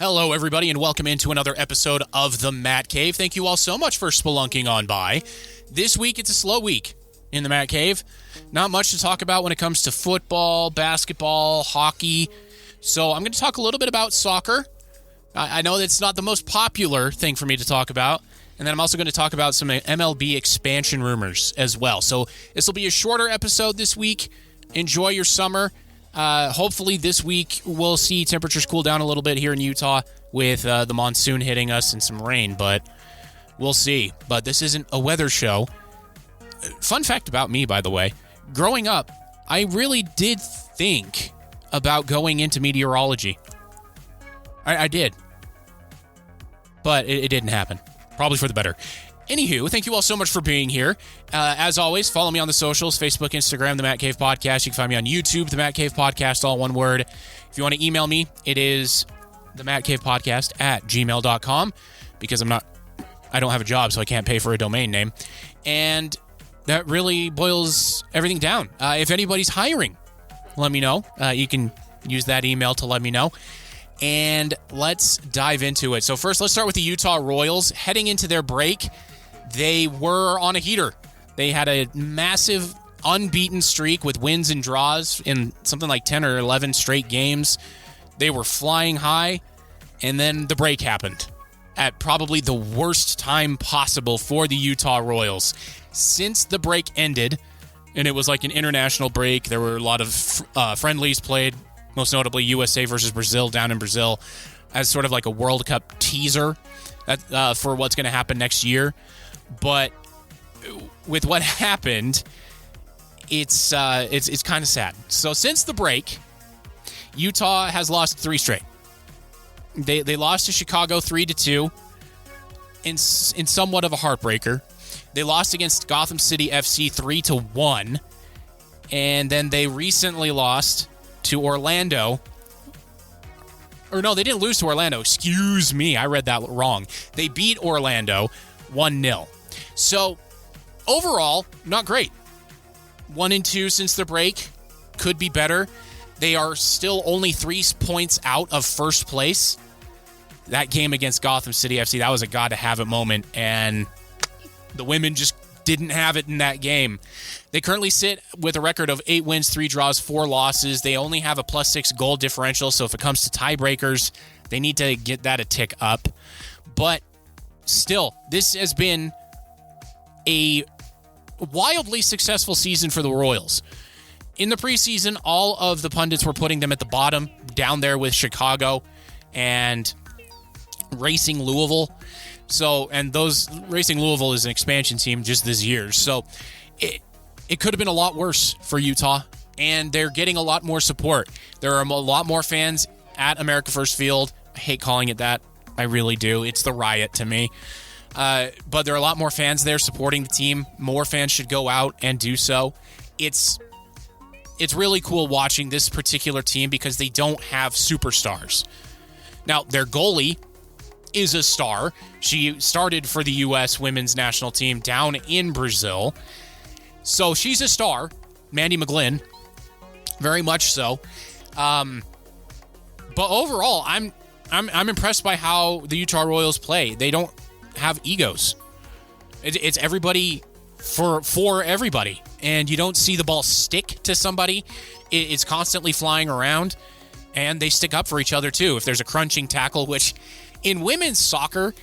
Hello, everybody, and welcome into another episode of The Matt Cave. Thank you all so much for spelunking on by. This week, it's a slow week in The Matt Cave. Not much to talk about when it comes to football, basketball, hockey. So I'm going to talk a little bit about soccer. I know that's not the most popular thing for me to talk about. And then I'm also going to talk about some MLB expansion rumors as well. So this will be a shorter episode this week. Enjoy your summer. Hopefully this week we'll see temperatures cool down a little bit here in Utah with the monsoon hitting us and some rain, but we'll see. But this isn't a weather show. Fun fact about me, by the way, growing up, I really did think about going into meteorology. I did. But it didn't happen. Probably for the better. Anywho, thank you all so much for being here. As always, follow me on the socials, Facebook, Instagram, The Matt Cave Podcast. You can find me on YouTube, The Matt Cave Podcast, all one word. If you want to email me, it is themattcavepodcast@gmail.com because I don't have a job, so I can't pay for a domain name. And that really boils everything down. If anybody's hiring, let me know. You can use that email to let me know. And let's dive into it. So first, let's start with the Utah Royals. Heading into their break, they were on a heater. They had a massive unbeaten streak with wins and draws in something like 10 or 11 straight games. They were flying high, and then the break happened at probably the worst time possible for the Utah Royals. Since the break ended, and it was like an international break, there were a lot of friendlies played, most notably USA versus Brazil down in Brazil, as sort of like a World Cup teaser for what's going to happen next year. But with what happened, it's kind of sad. So since the break, Utah has lost 3 straight. They lost to Chicago 3-2 in somewhat of a heartbreaker. They lost against Gotham City FC 3-1, and then they recently lost to Orlando. Or no, they didn't lose to Orlando. Excuse me, I read that wrong. They beat Orlando 1-0. So, overall, not great. 1-2 since the break. Could be better. They are still only 3 points out of first place. That game against Gotham City FC, that was a got-to-have-it moment, and the women just didn't have it in that game. They currently sit with a record of 8 wins, 3 draws, 4 losses. They only have a +6 goal differential, so if it comes to tiebreakers, they need to get that a tick up. But still, this has been a wildly successful season for the Royals. In the preseason, all of the pundits were putting them at the bottom, down there with Chicago and Racing Louisville. So, and those Racing Louisville is an expansion team just this year. So it could have been a lot worse for Utah, and they're getting a lot more support. There are a lot more fans at America First Field. I hate calling it that. I really do. It's the Riot to me. But there are a lot more fans there supporting the team. More fans should go out and do so. It's really cool watching this particular team because they don't have superstars. Now, their goalie is a star. She started for the U.S. women's national team down in Brazil. So she's a star, Mandy McGlynn, very much so. But overall, I'm impressed by how the Utah Royals play. They don't have egos. It's everybody for everybody, and you don't see the ball stick to somebody. It's constantly flying around, and they stick up for each other too. If there's a crunching tackle, which in women's soccer,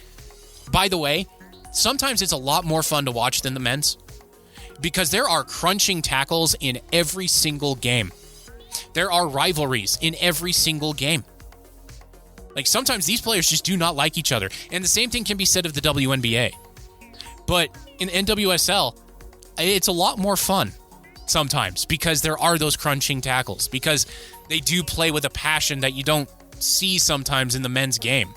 by the way, sometimes it's a lot more fun to watch than the men's because there are crunching tackles in every single game. There are rivalries in every single game. Like sometimes these players just do not like each other. And the same thing can be said of the WNBA. But in NWSL, it's a lot more fun sometimes because there are those crunching tackles, because they do play with a passion that you don't see sometimes in the men's game.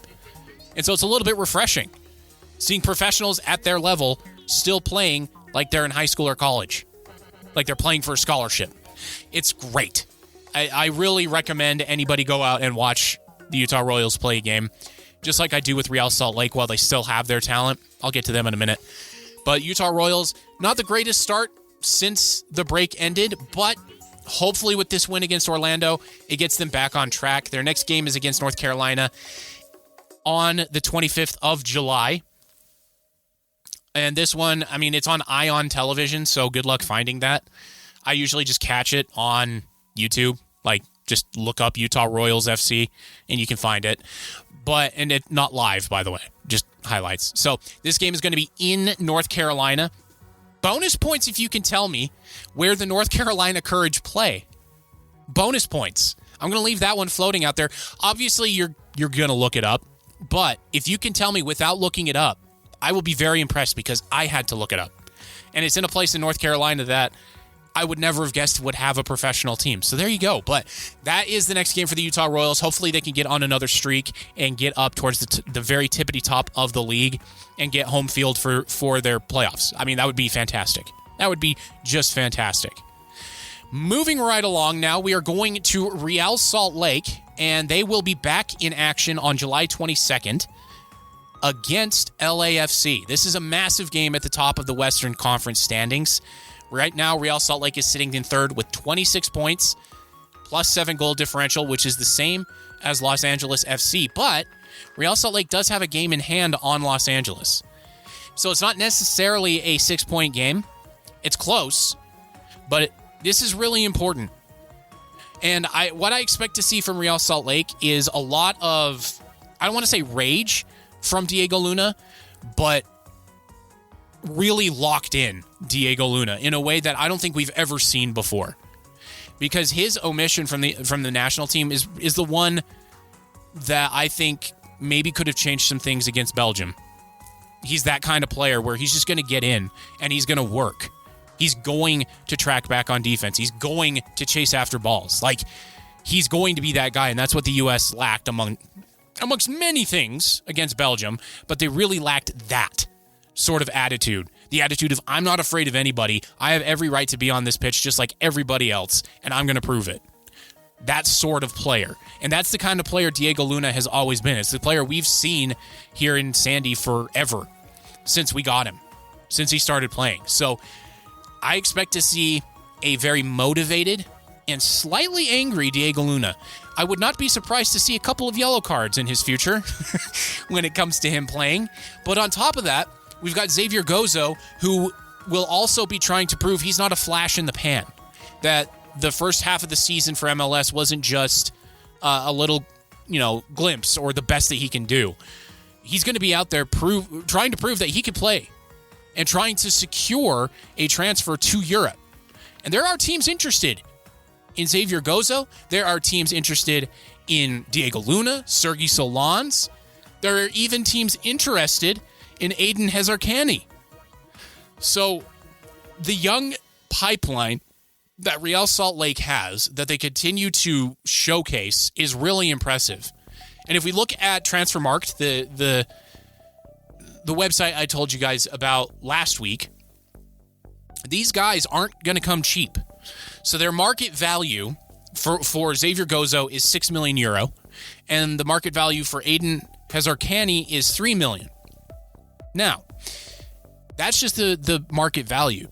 And so it's a little bit refreshing seeing professionals at their level still playing like they're in high school or college, like they're playing for a scholarship. It's great. I really recommend anybody go out and watch the Utah Royals play a game, just like I do with Real Salt Lake while they still have their talent. I'll get to them in a minute. But Utah Royals, not the greatest start since the break ended, but hopefully with this win against Orlando, it gets them back on track. Their next game is against North Carolina. on the 25th of July. And this one, I mean, it's on Ion Television, so good luck finding that. I usually just catch it on YouTube. Like, just look up Utah Royals FC, and you can find it. And it's not live, by the way, just highlights. So this game is going to be in North Carolina. Bonus points if you can tell me where the North Carolina Courage play. Bonus points. I'm going to leave that one floating out there. Obviously, you're going to look it up, but if you can tell me without looking it up, I will be very impressed because I had to look it up. And it's in a place in North Carolina that I would never have guessed would have a professional team. So there you go. But that is the next game for the Utah Royals. Hopefully they can get on another streak and get up towards the very tippity top of the league and get home field for their playoffs. I mean, that would be fantastic. That would be just fantastic. Moving right along now, we are going to Real Salt Lake, and they will be back in action on July 22nd against LAFC. This is a massive game at the top of the Western Conference standings. Right now, Real Salt Lake is sitting in third with 26 points, plus 7 goal differential, which is the same as Los Angeles FC. But Real Salt Lake does have a game in hand on Los Angeles. So it's not necessarily a 6-point game. It's close, but this is really important. And what I expect to see from Real Salt Lake is a lot of, I don't want to say rage from Diego Luna, but really locked in Diego Luna in a way that I don't think we've ever seen before. Because his omission from the national team is the one that I think maybe could have changed some things against Belgium. He's that kind of player where he's just going to get in and he's going to work. He's going to track back on defense. He's going to chase after balls. Like, he's going to be that guy, and that's what the U.S. lacked amongst many things against Belgium, but they really lacked that sort of attitude. The attitude of, I'm not afraid of anybody. I have every right to be on this pitch just like everybody else, and I'm going to prove it. That sort of player. And that's the kind of player Diego Luna has always been. It's the player we've seen here in Sandy forever, since we got him, since he started playing. So I expect to see a very motivated and slightly angry Diego Luna. I would not be surprised to see a couple of yellow cards in his future when it comes to him playing. But on top of that, we've got Xavier Gozo, who will also be trying to prove he's not a flash in the pan. That the first half of the season for MLS wasn't just a little, glimpse or the best that he can do. He's going to be out there trying to prove that he can play and trying to secure a transfer to Europe. And there are teams interested in Xavier Gozo. There are teams interested in Diego Luna, Sergi Solans. There are even teams interested in Aiden Hezarkani. So the young pipeline that Real Salt Lake has that they continue to showcase is really impressive. And if we look at Transfermarkt, the website I told you guys about last week, these guys aren't going to come cheap. So their market value for Xavier Gozo is €6 million, and the market value for Aiden Hezarkani is $3 million. Now, that's just the market value.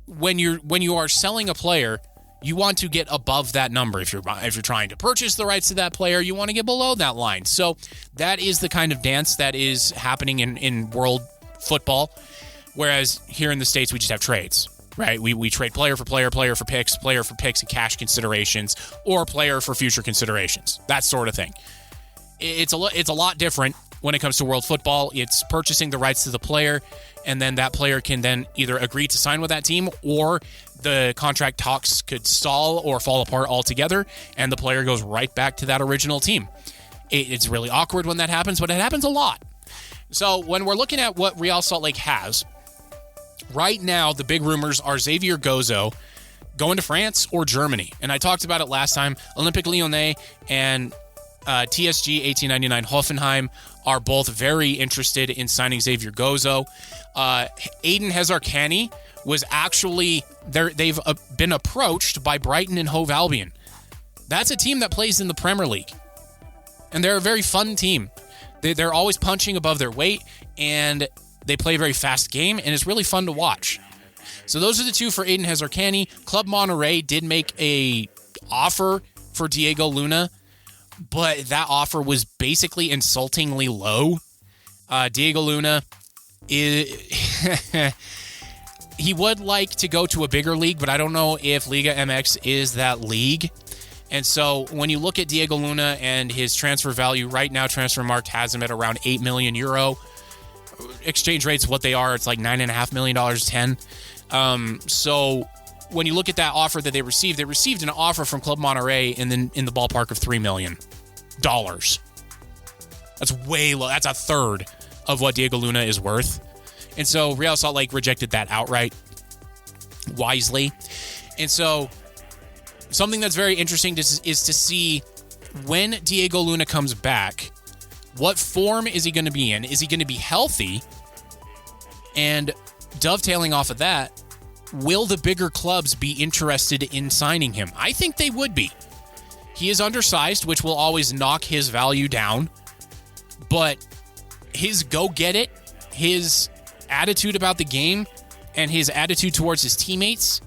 When you are selling a player, you want to get above that number. If you're trying to purchase the rights to that player, you want to get below that line. So that is the kind of dance that is happening in world football. Whereas here in the States, we just have trades, right? We trade player for picks and cash considerations, or player for future considerations, that sort of thing. It's a lot different when it comes to world football. It's purchasing the rights to the player, and then that player can then either agree to sign with that team, or the contract talks could stall or fall apart altogether, and the player goes right back to that original team. It's really awkward when that happens, but it happens a lot. So when we're looking at what Real Salt Lake has, right now the big rumors are Xavier Gozo going to France or Germany. And I talked about it last time. Olympique Lyonnais and TSG 1899 Hoffenheim are both very interested in signing Xavier Gozo. Aiden Hezarkani was actually there. They've been approached by Brighton and Hove Albion. That's a team that plays in the Premier League, and they're a very fun team. They're always punching above their weight, and they play a very fast game, and it's really fun to watch. So those are the two for Aiden Hezarkani. Club Monterrey did make a offer for Diego Luna, but that offer was basically insultingly low. Diego Luna, he would like to go to a bigger league, but I don't know if Liga MX is that league. And so when you look at Diego Luna and his transfer value right now, Transfermarkt has him at around 8 million euro. Exchange rates, what they are, it's like $9.5 million, 10. So when you look at that offer that they received an offer from Club Monterrey in the ballpark of $3 million. That's way low. That's a third of what Diego Luna is worth. And so Real Salt Lake rejected that outright, wisely. And so something that's very interesting is to see when Diego Luna comes back, what form is he going to be in? Is he going to be healthy? And dovetailing off of that, will the bigger clubs be interested in signing him? I think they would be. He is undersized, which will always knock his value down. But his go-get-it, his attitude about the game, and his attitude towards his teammates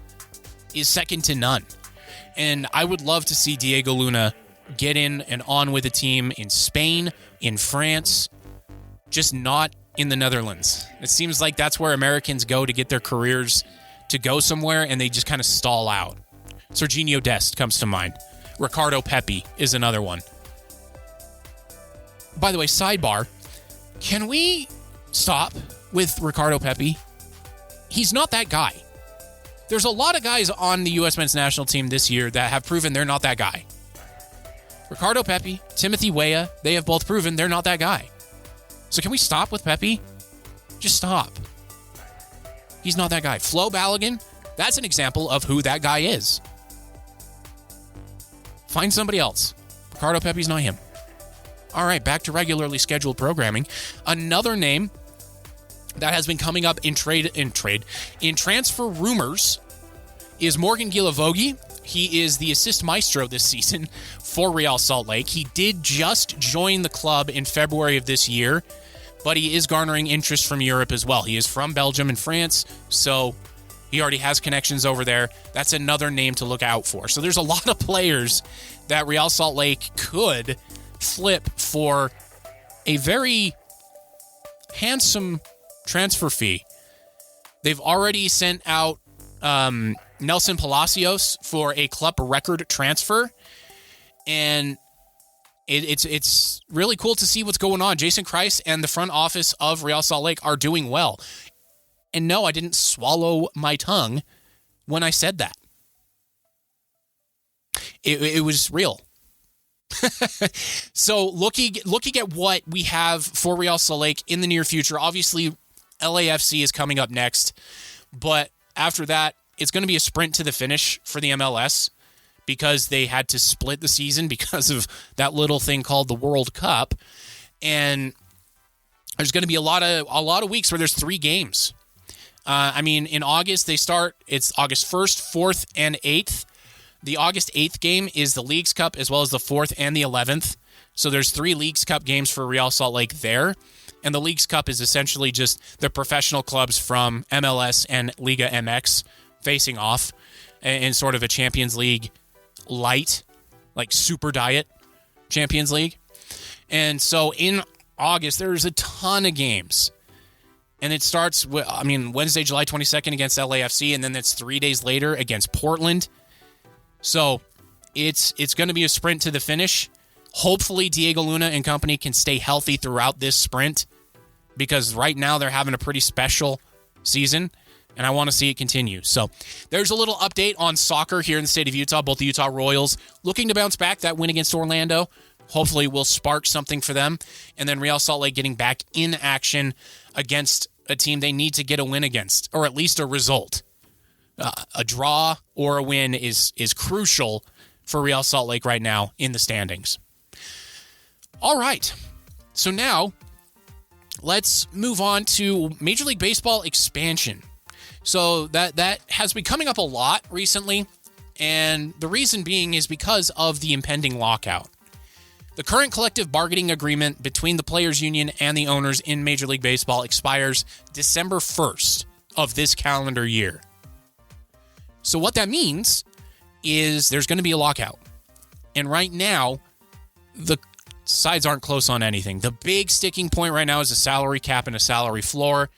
is second to none. And I would love to see Diego Luna get in and on with a team in Spain, in France, just not in the Netherlands. It seems like that's where Americans go to get their careers to go somewhere, and they just kind of stall out. Serginho Dest comes to mind. Ricardo Pepi is another one. By the way, sidebar, can we stop with Ricardo Pepi? He's not that guy. There's a lot of guys on the U.S. men's national team this year that have proven they're not that guy. Ricardo Pepi, Timothy Weah, they have both proven they're not that guy. So can we stop with Pepi? Just stop. He's not that guy. Flo Balogun, that's an example of who that guy is. Find somebody else. Ricardo Pepi's not him. All right, back to regularly scheduled programming. Another name that has been coming up in transfer rumors is Morgan Gilavogi. He is the assist maestro this season for Real Salt Lake. He did just join the club in February of this year, but he is garnering interest from Europe as well. He is from Belgium and France, so he already has connections over there. That's another name to look out for. So there's a lot of players that Real Salt Lake could flip for a very handsome transfer fee. They've already sent out Nelson Palacios for a club record transfer, and it's really cool to see what's going on. Jason Kreis and the front office of Real Salt Lake are doing well. And no, I didn't swallow my tongue when I said that. It was real. So looking at what we have for Real Salt Lake in the near future, obviously LAFC is coming up next, but after that, it's going to be a sprint to the finish for the MLS because they had to split the season because of that little thing called the World Cup. And there's going to be a lot of weeks where there's 3 games. In August, it's August 1st, 4th, and 8th. The August 8th game is the Leagues Cup as well as the 4th and the 11th. So there's 3 Leagues Cup games for Real Salt Lake there. And the Leagues Cup is essentially just the professional clubs from MLS and Liga MX facing off in sort of a Champions League light, like super diet Champions League. And so in August, there's a ton of games. And it starts with, Wednesday, July 22nd against LAFC, and then it's 3 days later against Portland. So it's going to be a sprint to the finish. Hopefully Diego Luna and company can stay healthy throughout this sprint, because right now they're having a pretty special season, and I want to see it continue. So there's a little update on soccer here in the state of Utah. Both the Utah Royals looking to bounce back. That win against Orlando hopefully will spark something for them. And then Real Salt Lake getting back in action against a team they need to get a win against, or at least a result. A draw or a win is crucial for Real Salt Lake right now in the standings. All right. So now let's move on to Major League Baseball expansion. So that has been coming up a lot recently, and the reason being is because of the impending lockout. The current collective bargaining agreement between the Players Union and the owners in Major League Baseball expires December 1st of this calendar year. So what that means is there's going to be a lockout. And right now, the sides aren't close on anything. The big sticking point right now is a salary cap and a salary floor.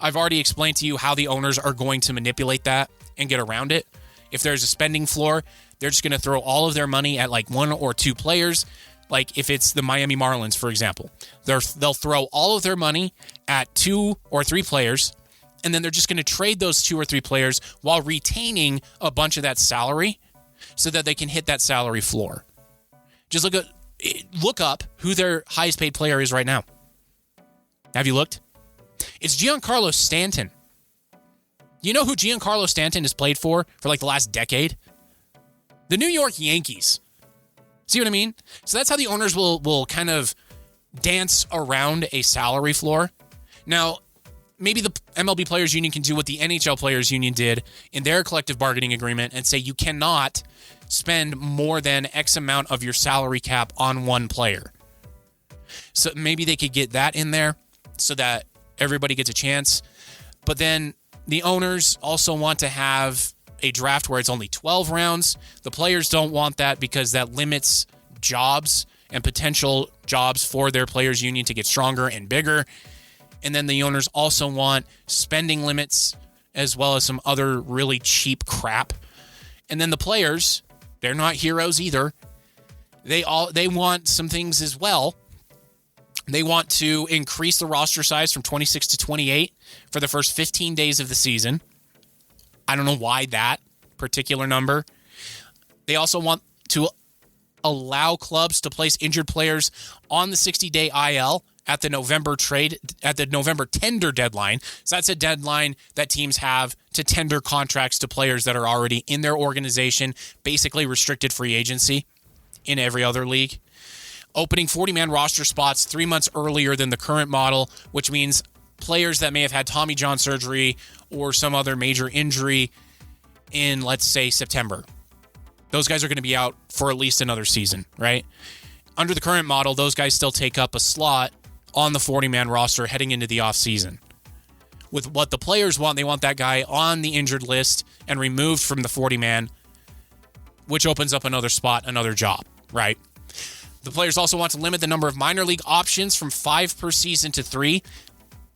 I've already explained to you how the owners are going to manipulate that and get around it. If there's a spending floor, they're just going to throw all of their money at like one or two players. Like if it's the Miami Marlins, for example, they'll throw all of their money at 2 or 3 players, and then they're just going to trade those 2 or 3 players while retaining a bunch of that salary so that they can hit that salary floor. Just look up who their highest paid player is right now. Have you looked? It's Giancarlo Stanton. You know who Giancarlo Stanton has played for like the last decade? The New York Yankees. See what I mean? So that's how the owners will kind of dance around a salary floor. Now, maybe the MLB Players Union can do what the NHL Players Union did in their collective bargaining agreement and say you cannot spend more than X amount of your salary cap on one player. So maybe they could get that in there so that everybody gets a chance. But then the owners also want to have a draft where it's only 12 rounds. The players don't want that because that limits jobs and potential jobs for their players union to get stronger and bigger. And then the owners also want spending limits as well as some other really cheap crap. And then the players, they're not heroes either. They want some things as well. They want to increase the roster size from 26 to 28 for the first 15 days of the season. I don't know why that particular number. They also want to allow clubs to place injured players on the 60-day IL at the November tender deadline. So that's a deadline that teams have to tender contracts to players that are already in their organization, basically restricted free agency in every other league. Opening 40-man roster spots 3 months earlier than the current model, which means players that may have had Tommy John surgery or some other major injury in, let's say, September. Those guys are going to be out for at least another season, right? Under the current model, those guys still take up a slot on the 40-man roster heading into the offseason. With what the players want, they want that guy on the injured list and removed from the 40-man, which opens up another spot, another job, right? The players also want to limit the number of minor league options from 5 per season to 3.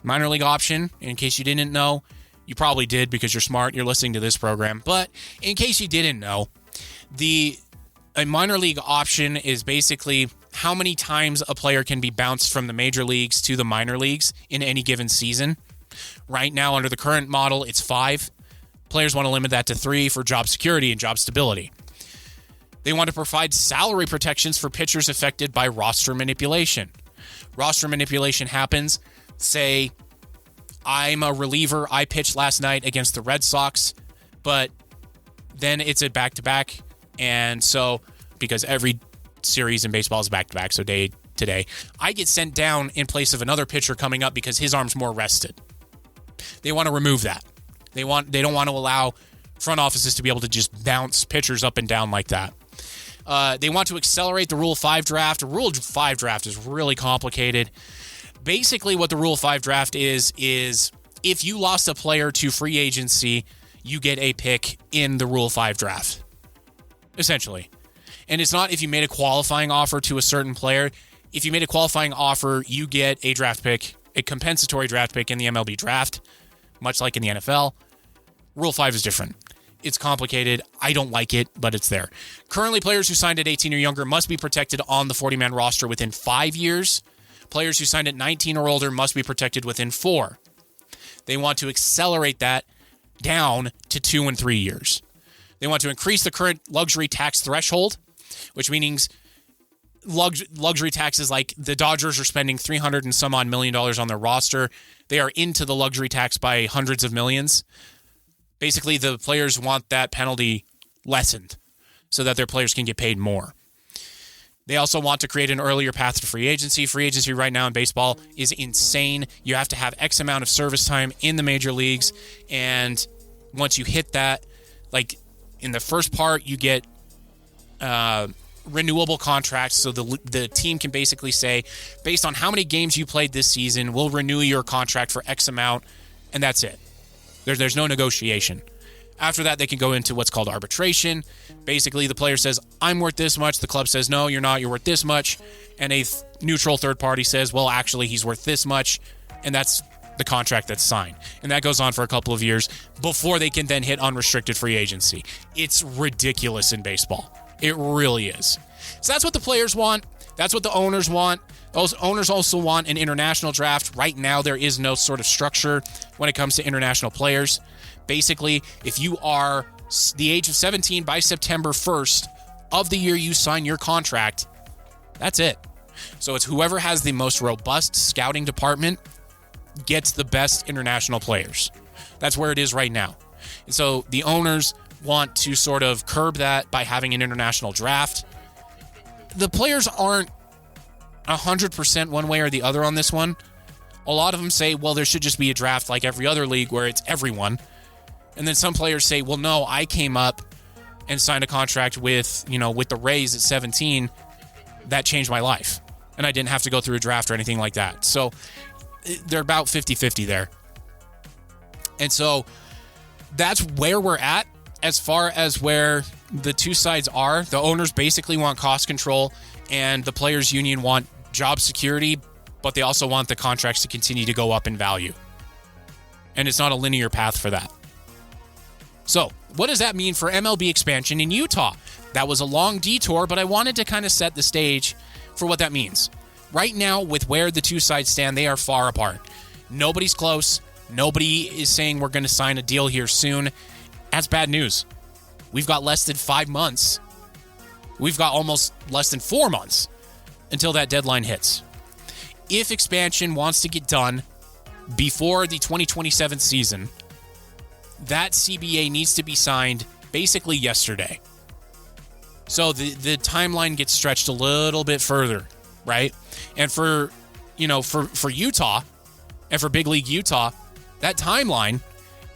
Minor league option, in case you didn't know, you probably did because you're smart, you're listening to this program, but in case you didn't know, a minor league option is basically how many times a player can be bounced from the major leagues to the minor leagues in any given season. Right now, under the current model, it's 5. Players want to limit that to 3 for job security and job stability. They want to provide salary protections for pitchers affected by roster manipulation. Roster manipulation happens, say, I'm a reliever, I pitched last night against the Red Sox, but then it's a back-to-back, and so, because every series in baseball is back-to-back, so day to day, I get sent down in place of another pitcher coming up because his arm's more rested. They want to remove that. They don't want to allow front offices to be able to just bounce pitchers up and down like that. They want to accelerate the Rule 5 draft. Rule 5 draft is really complicated. Basically, what the Rule 5 draft is if you lost a player to free agency, you get a pick in the Rule 5 draft, essentially. And it's not if you made a qualifying offer to a certain player. If you made a qualifying offer, you get a draft pick, a compensatory draft pick in the MLB draft, much like in the NFL. Rule 5 is different. It's complicated. I don't like it, but it's there. Currently, players who signed at 18 or younger must be protected on the 40-man roster within 5 years. Players who signed at 19 or older must be protected within 4. They want to accelerate that down to 2 and 3 years. They want to increase the current luxury tax threshold, which means luxury taxes like the Dodgers are spending $300 and some odd million on their roster. They are into the luxury tax by hundreds of millions. Basically, the players want that penalty lessened so that their players can get paid more. They also want to create an earlier path to free agency. Free agency right now in baseball is insane. You have to have X amount of service time in the major leagues. And once you hit that, like in the first part, you get renewable contracts. So the team can basically say, based on how many games you played this season, we'll renew your contract for X amount. And that's it. There's no negotiation. After that, they can go into what's called arbitration. Basically, the player says, I'm worth this much. The club says, no, you're not. You're worth this much. And a neutral third party says, well, actually, he's worth this much. And that's the contract that's signed. And that goes on for a couple of years before they can then hit unrestricted free agency. It's ridiculous in baseball. It really is. So that's what the players want. That's what the owners want. Those owners also want an international draft. Right now, there is no sort of structure when it comes to international players. Basically, if you are the age of 17 by September 1st of the year you sign your contract, that's it. So it's whoever has the most robust scouting department gets the best international players. That's where it is right now. And so the owners want to sort of curb that by having an international draft. The players aren't 100% one way or the other on this one. A lot of them say, well, there should just be a draft like every other league where it's everyone. And then some players say, well, no, I came up and signed a contract with the Rays at 17. That changed my life. And I didn't have to go through a draft or anything like that. So they're about 50-50 there. And so that's where we're at as far as where the two sides are. The owners basically want cost control, and the players' union want job security, but they also want the contracts to continue to go up in value. And it's not a linear path for that. So, what does that mean for MLB expansion in Utah? That was a long detour, but I wanted to kind of set the stage for what that means. Right now, with where the two sides stand, they are far apart. Nobody's close. Nobody is saying we're going to sign a deal here soon. That's bad news. We've got less than 5 months. We've got almost less than 4 months until that deadline hits. If expansion wants to get done before the 2027 season, that CBA needs to be signed basically yesterday. So the timeline gets stretched a little bit further, right? And for Utah and for Big League Utah, that timeline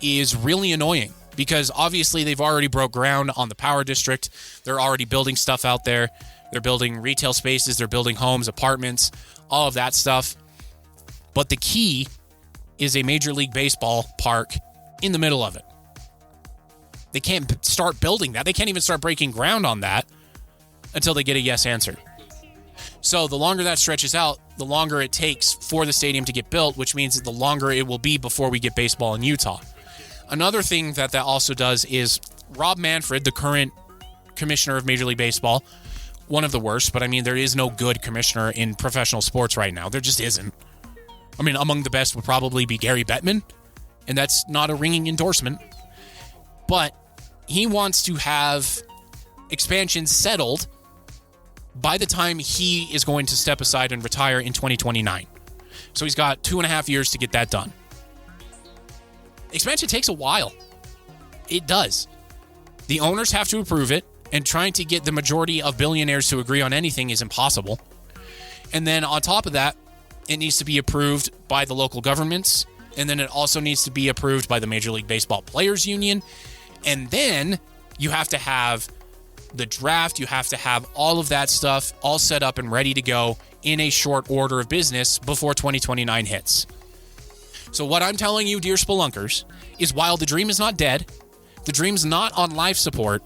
is really annoying because obviously they've already broke ground on the power district. They're already building stuff out there. They're building retail spaces. They're building homes, apartments, all of that stuff. But the key is a Major League Baseball park in the middle of it. They can't start building that. They can't even start breaking ground on that until they get a yes answer. So the longer that stretches out, the longer it takes for the stadium to get built, which means the longer it will be before we get baseball in Utah. Another thing that also does is Rob Manfred, the current commissioner of Major League Baseball, one of the worst, but I mean, there is no good commissioner in professional sports right now. There just isn't. I mean, among the best would probably be Gary Bettman, and that's not a ringing endorsement. But he wants to have expansion settled by the time he is going to step aside and retire in 2029. So he's got 2.5 years to get that done. Expansion takes a while. It does. The owners have to approve it, and trying to get the majority of billionaires to agree on anything is impossible. And then on top of that, it needs to be approved by the local governments, and then it also needs to be approved by the Major League Baseball Players Union. And then you have to have the draft, you have to have all of that stuff all set up and ready to go in a short order of business before 2029 hits. So what I'm telling you, dear Spelunkers, is while the dream is not dead, the dream's not on life support,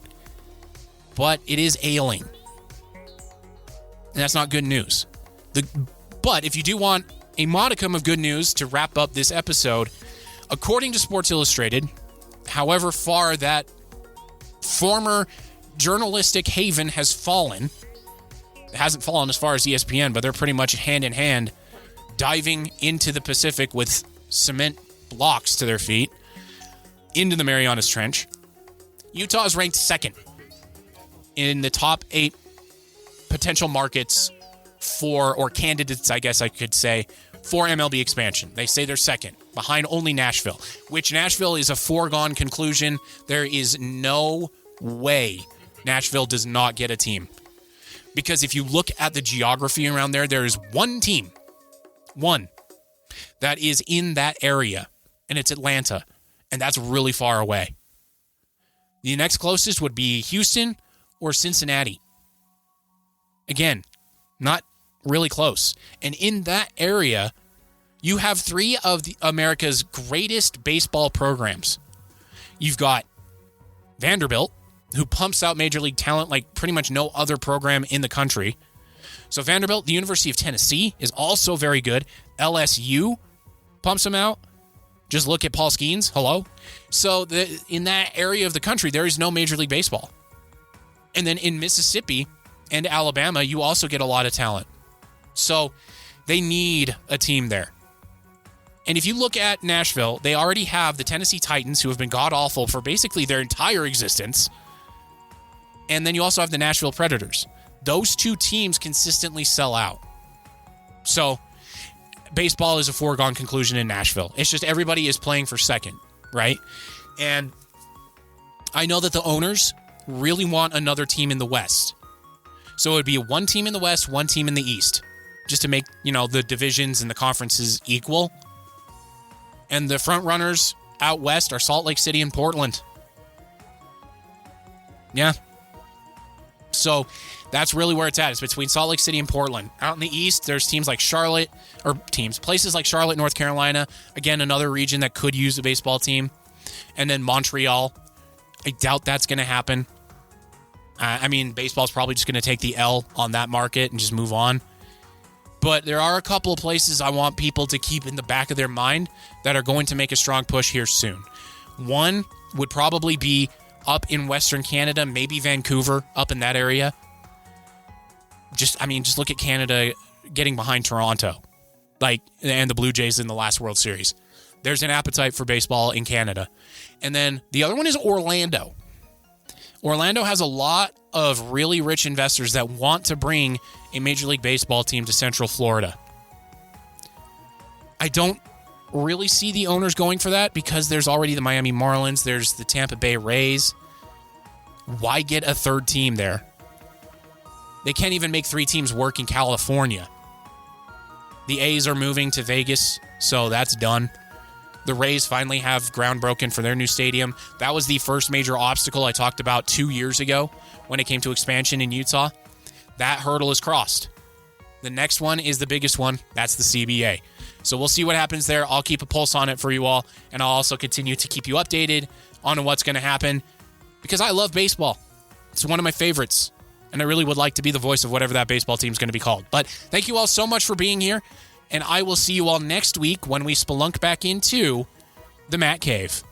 but it is ailing. And that's not good news. But if you do want a modicum of good news to wrap up this episode, according to Sports Illustrated, however far that former journalistic haven has fallen, it hasn't fallen as far as ESPN, but they're pretty much hand in hand diving into the Pacific with cement blocks to their feet into the Marianas Trench. Utah is ranked second in the top 8 potential markets for, or candidates, I guess I could say, for MLB expansion. They say they're second, behind only Nashville, which Nashville is a foregone conclusion. There is no way Nashville does not get a team. Because if you look at the geography around there, there is one team, one, that is in that area, and it's Atlanta, and that's really far away. The next closest would be Houston or Cincinnati. Again, not really close. And in that area, you have 3 of America's greatest baseball programs. You've got Vanderbilt, who pumps out major league talent like pretty much no other program in the country. So Vanderbilt, the University of Tennessee is also very good. LSU pumps them out. Just look at Paul Skeens. Hello. So in that area of the country, there is no Major League Baseball. And then in Mississippi and Alabama, you also get a lot of talent. So they need a team there. And if you look at Nashville, they already have the Tennessee Titans, who have been god-awful for basically their entire existence. And then you also have the Nashville Predators. Those two teams consistently sell out. So baseball is a foregone conclusion in Nashville. It's just everybody is playing for second, right? And I know that the owners really want another team in the West. So it would be one team in the West, one team in the East, just to make, the divisions and the conferences equal. And the front runners out West are Salt Lake City and Portland. Yeah. So that's really where it's at. It's between Salt Lake City and Portland. Out in the East, there's places like Charlotte, North Carolina. Again, another region that could use a baseball team. And then Montreal. I doubt that's going to happen. Baseball's probably just going to take the L on that market and just move on. But there are a couple of places I want people to keep in the back of their mind that are going to make a strong push here soon. One would probably be up in Western Canada, maybe Vancouver, up in that area. Just look at Canada getting behind Toronto, and the Blue Jays in the last World Series. There's an appetite for baseball in Canada. And then the other one is Orlando. Orlando has a lot of really rich investors that want to bring a Major League Baseball team to Central Florida. I don't really see the owners going for that because there's already the Miami Marlins, there's the Tampa Bay Rays. Why get a third team there? They can't even make 3 teams work in California. The A's are moving to Vegas, so that's done. The Rays finally have ground broken for their new stadium. That was the first major obstacle I talked about 2 years ago when it came to expansion in Utah. That hurdle is crossed. The next one is the biggest one. That's the CBA. So we'll see what happens there. I'll keep a pulse on it for you all, and I'll also continue to keep you updated on what's going to happen because I love baseball. It's one of my favorites, and I really would like to be the voice of whatever that baseball team is going to be called. But thank you all so much for being here, and I will see you all next week when we spelunk back into the Matt Cave.